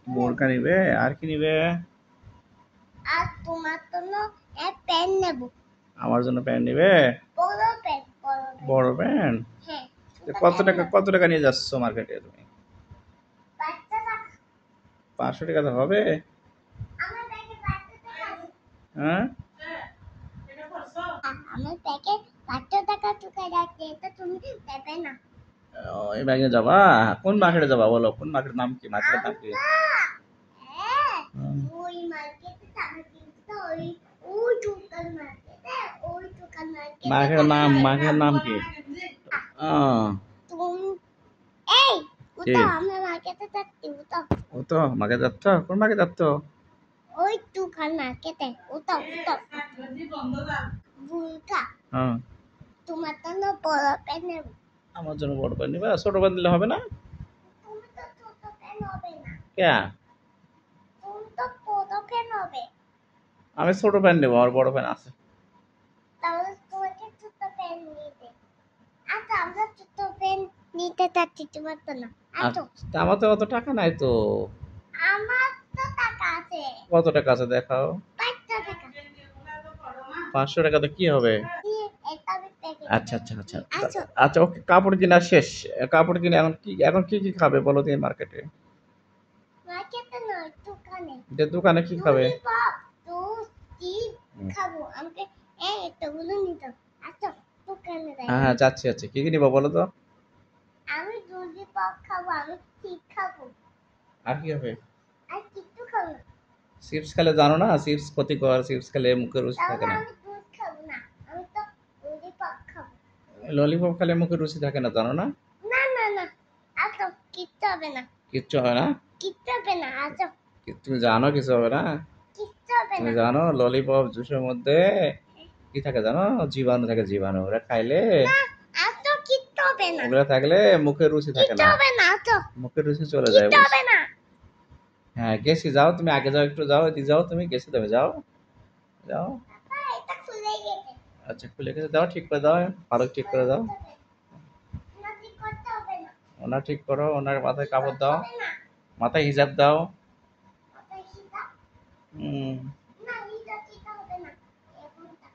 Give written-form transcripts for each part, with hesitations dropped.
বোরকা নিবে আর কি নিবে? আর তোমার জন্য এক পেন নেব। আমার জন্য প্যান্ট নিবে? বড় পেন, বড় পেন। বড় প্যান্ট? হ্যাঁ। কত টাকা নিয়ে যাচ্ছ মার্কেটে তুমি? 500 টাকা। 500 টাকা তো হবে? আমার ব্যাগে 500 টাকা আছে। হ্যাঁ, আমার ব্যাগে 500 টাকা ঢুকে যাচ্ছে, এটা তুমি দেবে না। এই ব্যাগে যাবা? কোন মার্কেটে যাবা বলো? কোন মার্কেটের নাম কি? মার্কেটের নাম কি? হ্যাঁ, হুম, ওই মার্কেটে টাকা কিনতে ওই দোকান মার্কেটে, ওই দোকান মার্কেটে মার্কেটের নাম কি? তুমি এই কি? ওটা আমরা মার্কেটে যাচ্ছি, ওটা ও তো মার্কেটে যাচ্ছ? কোন মার্কেটে যাচ্ছ? ওই দোকান মার্কেটে, ওটা বুলকা হ্যাঁ, তোমার জন্য বড় পেন নেব। আমার জন্য বড় প্যান্ট নিবা? ছোট প্যান্ট দিলে হবে না? তুমি তো ছোট পেন হবে না, কে? তুমি তো বড় পেন হবে। আমি ছোট প্যান্ট নেবো, আমার বড় প্যান্ট আছে। তাহলে তোমাকে ছোট পেন নিতে। আচ্ছা, আমরা ছোট পেন নিতে চাচ্ছি তোমার জন্য। আচ্ছা, আচ্ছা, আমার তো অত টাকা নাই তো। আমার তো টাকা আছে। কত টাকা আছে দেখাও? 500 টাকা। 500 টাকাতে কি হবে? এটা আমি প্যাকেট। আচ্ছা আচ্ছা আচ্ছা আচ্ছা, আচ্ছা, ওকে, কাপড় কিনা শেষ। কাপড় কিনে এখন কি খাবে বলো তুমি মার্কেটে? মার্কেটে নয়, দোকানে। যে দোকানে কি খাবে? ললিপপ, জুস, চিপস খাবো। আমাকে এতগুলো নিতে হবে। আচ্ছা, দোকানে যাই। হ্যাঁ হ্যাঁ, যাচ্ছি যাচ্ছি, কি কি নিবো বলো তো? আমি ললিপপ খাবো, আমি চিপস খাবো, আর কি হবে? আর কিছু খাবো না। চিপস খেলে জানো না চিপস ক্ষতিকর, চিপস খেলে মুখে রুচি থাকে তাহলে না। আমি দুধ খাবো না, আমি তো ললিপপ খাবো। ললিপপ খেলে মুখে রুচি থাকে না, জানো না? না না না, আচ্ছা, কিচ্ছু হবে না, কিচ্ছু হবে না? কিচ্ছু হবে না। আচ্ছা, তুমি জানো কিছু হবে না? কিচ্ছু হবে তুমি না। জানো ললিপপ জুসের মধ্যে কি থাকে জানো? জীবাণু থাকে, জীবাণু। ওরা খাইলে, না, আচ্ছা, কিচ্ছু হবে না, ওগুলা থাকলে মুখে রুচি থাকে কিচ্ছু না, হবে না। আচ্ছা, মুখে রুচি চলে যায়, কিচ্ছু হবে না। হ্যাঁ, গেছি, যাও তুমি আগে যাও, একটু যাও, এদিকে যাও, তুমি গেছি, তুমি যাও, যাও। বাবা, এটা খুলে গেছে। আচ্ছা, খুলে গেছে, দাও, ঠিক করে দাও, ভালো ঠিক করে দাও। না, ঠিক করতে হবে না। ওনার ঠিক করো, ওনার মাথায় ঠিক কাপড় করতে দাও, হবে না। মাথায় হিজাব দাও। মাথায় হিজাব? হুম, না, হিজাব দিতে হবে না। এখন থাক।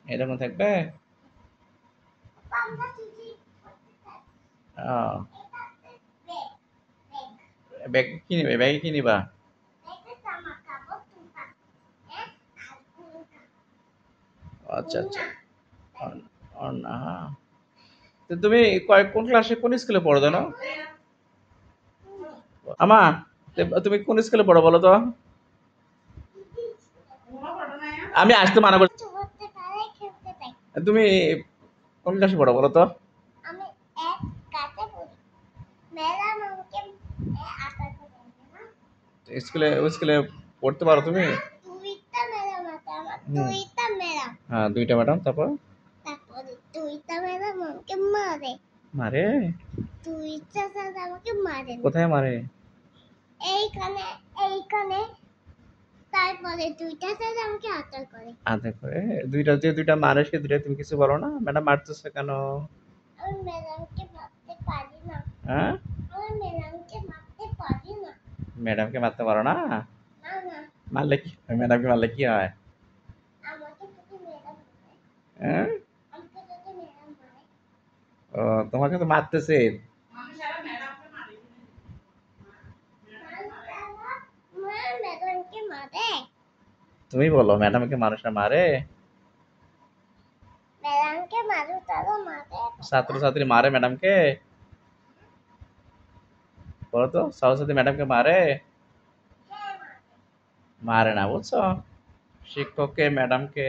এরকম থাকবে। বাবা, আমরা চুজি করতে চাই। আহ, এটাতে ব্যাগ, ব্যাগ, ব্যাগ কি নিবে? ব্যাগে কি নিবা? ব্যাগে জামা কাপড় তুলবা। হ্যাঁ, আর বুরকা, আচ্ছা আচ্ছা, ওড়না, না, তো তুমি কোন ক্লাসে, কোন স্কুলে পড়ো জানো? আমা, তুমি কোন স্কুলে পড়ো বলো তো? আমি আসতে মানা করছি। কিছু করতে পারে, খেলতে চাই। তুমি কোন ক্লাসে পড়ো বলো তো? আমি এক কাতে পড়ি। ম্যাডাম আমাকে আঁকা করে না। স্কুলে পড়তে পারো তুমি? দুইটা ম্যাডাম আছে আমার, হুম, দুইটা ম্যাডাম। হ্যাঁ, দুইটা ম্যাডাম, তারপর? তারপরে দুইটা ম্যাডাম আমাকে মারে, মারে? দুইটা স্যার আমাকে মারেন। কোথায় মারে? এইখানে, এইখানে। তারপরে দুইটা স্যার আমাকে আদর করে। আদর করে? দুইটা মারে, সে দুইটা তুমি কিছু বলো না? ম্যাডাম মারতেছে কেন? আমি ম্যাডামকে মারতে পারি না, হ্যাঁ, আমি ম্যাডামকে মারতে পারি না। ম্যাডামকে মারতে পারো না? না না, মারলে কি হয়? ম্যাডামকে মারলে কি হয়? আমাকে যদি ম্যাডাম মারে, হ্যাঁ, আমাকে যদি ম্যাডাম মারে, ও, তোমাকে তো মারতেছে। ম্যাডামকে মারে, তুমি বলো ম্যাডামকে মানুষরা মারে? ম্যাডামকে মারু, তারা মারে। ছাত্রছাত্রী মারে ম্যাডামকে? বলো তো, সরস্বতী ম্যাডামকে মারে? হ্যাঁ, মারে। মারে না, বুঝছো? শিক্ষককে, ম্যাডামকে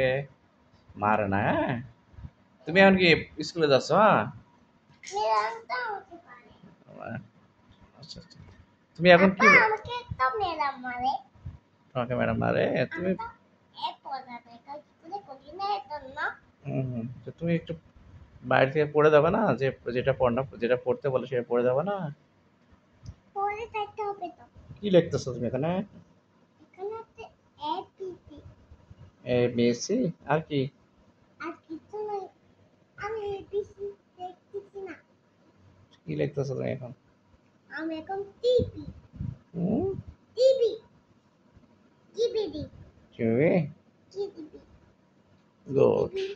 মারে না, হ্যাঁ? তুমি এখন কি স্কুলে যাচ্ছ? হ্যাঁ, ম্যাডাম তো আমাকে মারে। আচ্ছা আচ্ছা, তুমি এখন কি? আপা, আমাকে তো ম্যাডাম মারে। তোমাকে ম্যাডাম মারে? আমি তুমি তো পড়ালেখা স্কুলে করি না, এজন্য। তো তুমি একটু বাইরে থেকে পড়ে যাবে না? যে যেটা পড়তে বলে সেটা পড়ে যাবে না? পরে থাকতে হবে তো। কি লিখতেছো তুমি এখানে? এখানে আছে ABCD, ABC? আর কি? আর কিছু নেই। আমি ABC দেখতেছি না, কি লিখতেছো তুমি এখন? আমি এখন টিপি, হুম, কি বেবি কি দিবি গুড দিবি